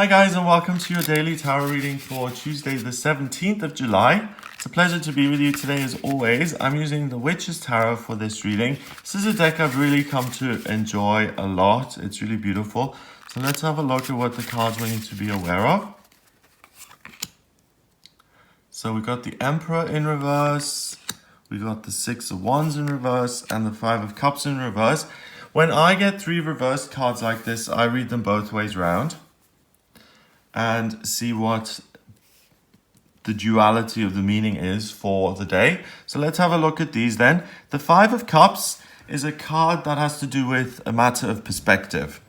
Hi guys, and welcome to your daily tarot reading for Tuesday the 17th of July. It's a pleasure to be with you today as always. I'm using the Witch's Tarot for this reading. This is a deck I've really come to enjoy a lot. It's really beautiful. So let's have a look at what the cards we need to be aware of. So we've got the Emperor in reverse, we got the Six of Wands in reverse, and the Five of Cups in reverse. When I get three reversed cards like this, I read them both ways round and see what the duality of the meaning is for the day. So let's have a look at these then. The Five of Cups is a card that has to do with a matter of perspective.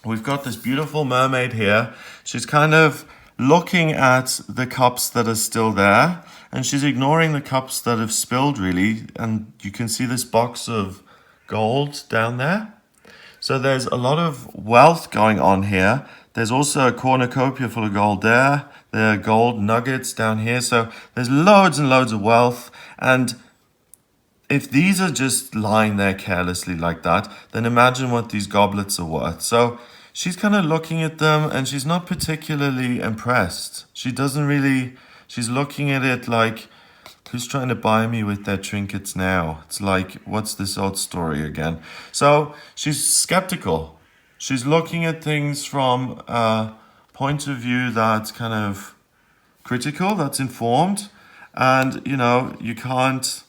We've got this beautiful mermaid here. She's kind of looking at the cups that are still there, and she's ignoring the cups that have spilled really. And you can see this box of gold down there. So there's a lot of wealth going on here. There's also a cornucopia full of gold there. There are gold nuggets down here. So there's loads and loads of wealth. And if these are just lying there carelessly like that, then imagine what these goblets are worth. So she's kind of looking at them and she's not particularly impressed. She's looking at it like, who's trying to buy me with their trinkets now? It's like, what's this old story again? So she's skeptical. She's looking at things from a point of view that's kind of critical, that's informed. And, you can't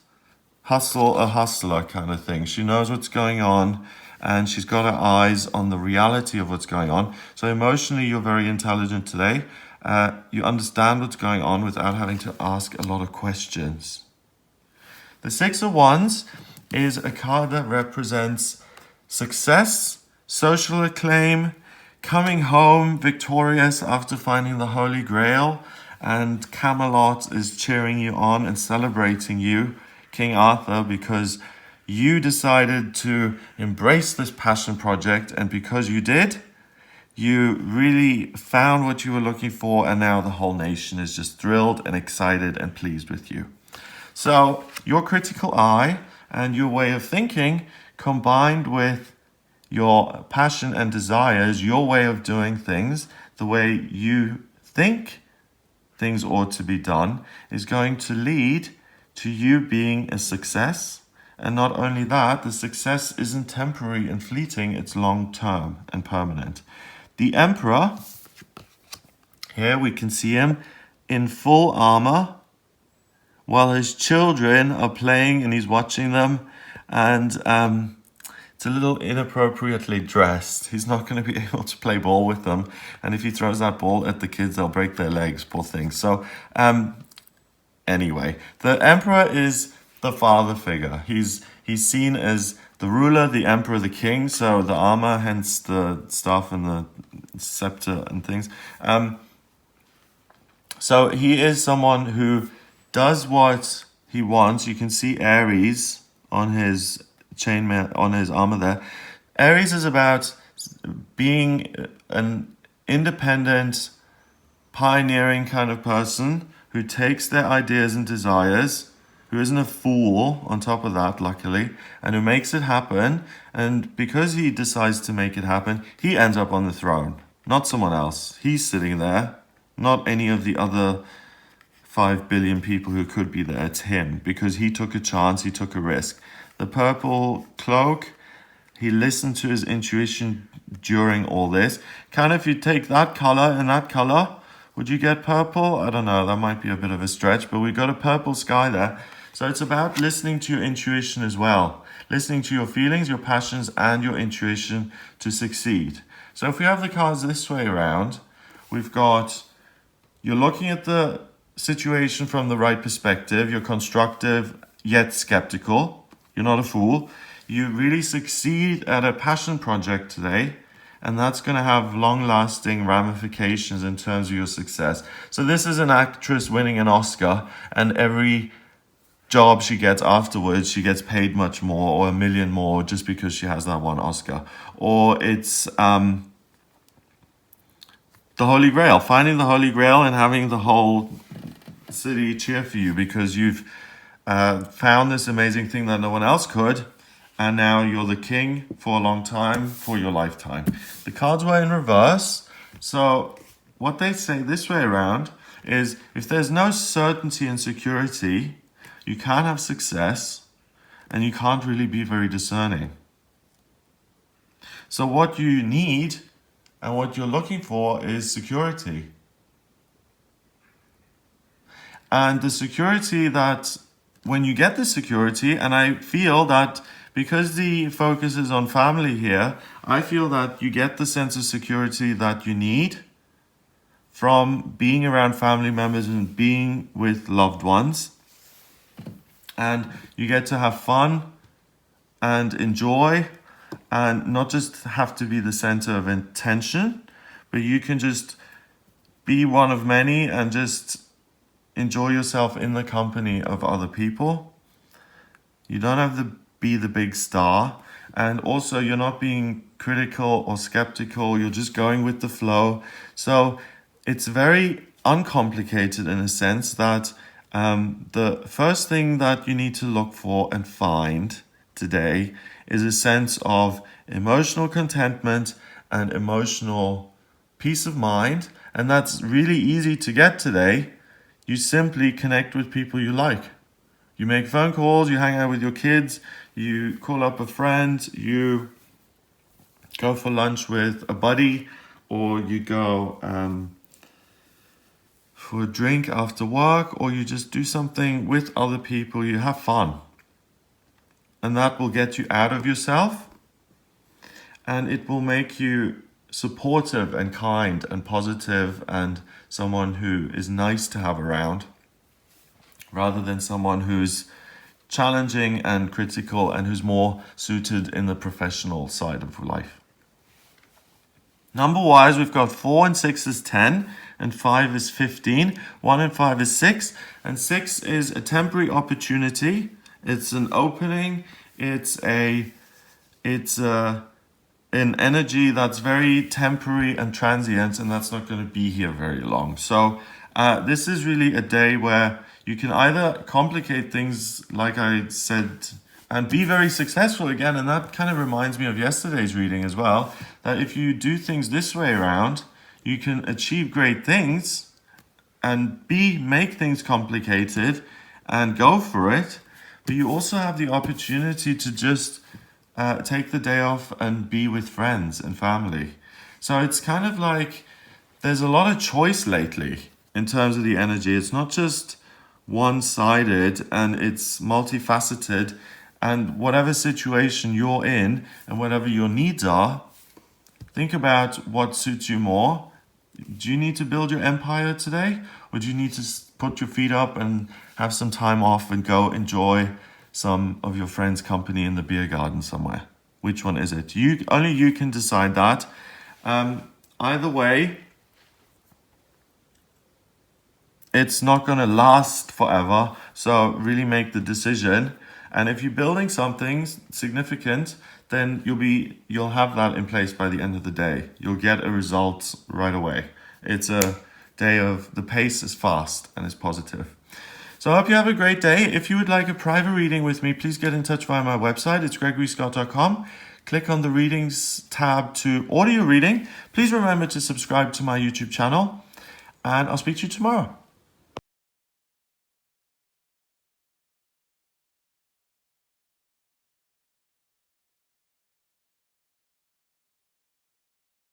hustle a hustler kind of thing. She knows what's going on and she's got her eyes on the reality of what's going on. So emotionally, you're very intelligent today. You understand what's going on without having to ask a lot of questions. The Six of Wands is a card that represents success, social acclaim, coming home victorious after finding the Holy Grail, and Camelot is cheering you on and celebrating you, King Arthur, because you decided to embrace this passion project, and because you did, you really found what you were looking for, and now the whole nation is just thrilled and excited and pleased with you. So your critical eye and your way of thinking combined with your passion and desires, your way of doing things, the way you think things ought to be done, is going to lead to you being a success. And not only that, the success isn't temporary and fleeting, it's long-term and permanent. The Emperor, here we can see him in full armor, while his children are playing and he's watching them, and it's a little inappropriately dressed. He's not going to be able to play ball with them, and if he throws that ball at the kids, they'll break their legs, poor things. So anyway, the Emperor is the father figure. He's seen as the ruler, the emperor, the king, so the armor, hence the staff and the scepter and things. So he is someone who does what he wants. You can see Aries on his chainmail, on his armor there. Aries is about being an independent, pioneering kind of person who takes their ideas and desires, who isn't a fool on top of that, luckily, and who makes it happen. And because he decides to make it happen, he ends up on the throne, not someone else. He's sitting there, not any of the other 5 billion people who could be there. It's him, because he took a chance, he took a risk. The purple cloak, he listened to his intuition during all this. Kind of, if you take that color and that color, would you get purple? I don't know, that might be a bit of a stretch, but we've got a purple sky there. So it's about listening to your intuition as well. Listening to your feelings, your passions, and your intuition to succeed. So if we have the cards this way around, we've got, you're looking at the situation from the right perspective. You're constructive, yet skeptical. You're not a fool. You really succeed at a passion project today. And that's going to have long-lasting ramifications in terms of your success. So this is an actress winning an Oscar, and every job she gets afterwards, she gets paid much more, or $1 million more, just because she has that one Oscar. Or it's the Holy Grail, finding the Holy Grail and having the whole city cheer for you because you've found this amazing thing that no one else could. And now you're the king for a long time, for your lifetime. The cards were in reverse. So what they say this way around is if there's no certainty and security, you can't have success and you can't really be very discerning. So what you need and what you're looking for is security. And the security that when you get the security, and I feel that because the focus is on family here, I feel that you get the sense of security that you need from being around family members and being with loved ones. And you get to have fun and enjoy and not just have to be the center of attention, but you can just be one of many and just enjoy yourself in the company of other people. You don't have to be the big star. And also you're not being critical or skeptical. You're just going with the flow. So it's very uncomplicated in a sense that the first thing that you need to look for and find today is a sense of emotional contentment and emotional peace of mind. And that's really easy to get today. You simply connect with people you like. You make phone calls, you hang out with your kids, you call up a friend, you go for lunch with a buddy, or you go for a drink after work, or you just do something with other people. You have fun. And that will get you out of yourself, and it will make you supportive and kind and positive and someone who is nice to have around, rather than someone who's challenging and critical and who's more suited in the professional side of life. Number-wise, we've got 4 and 6 is 10, and 5 is 15. 1 and 5 is 6, and 6 is a temporary opportunity. It's an opening. It's an energy that's very temporary and transient, and that's not going to be here very long. So this is really a day where you can either complicate things, like I said, and be very successful again. And that kind of reminds me of yesterday's reading as well, that if you do things this way around, you can achieve great things and make things complicated and go for it. But you also have the opportunity to just take the day off and be with friends and family. So it's kind of like there's a lot of choice lately in terms of the energy. It's not just one-sided, and it's multifaceted. And whatever situation you're in and whatever your needs are, think about what suits you more. Do you need to build your empire today? Or do you need to put your feet up and have some time off and go enjoy some of your friends' company in the beer garden somewhere? Which one is it? Only you can decide that. Either way, it's not going to last forever. So really make the decision. And if you're building something significant, then you'll have that in place by the end of the day. You'll get a result right away. It's a day of the pace is fast and it's positive. So I hope you have a great day. If you would like a private reading with me, please get in touch via my website. It's gregoryscott.com. Click on the readings tab to order your reading. Please remember to subscribe to my YouTube channel, and I'll speak to you tomorrow.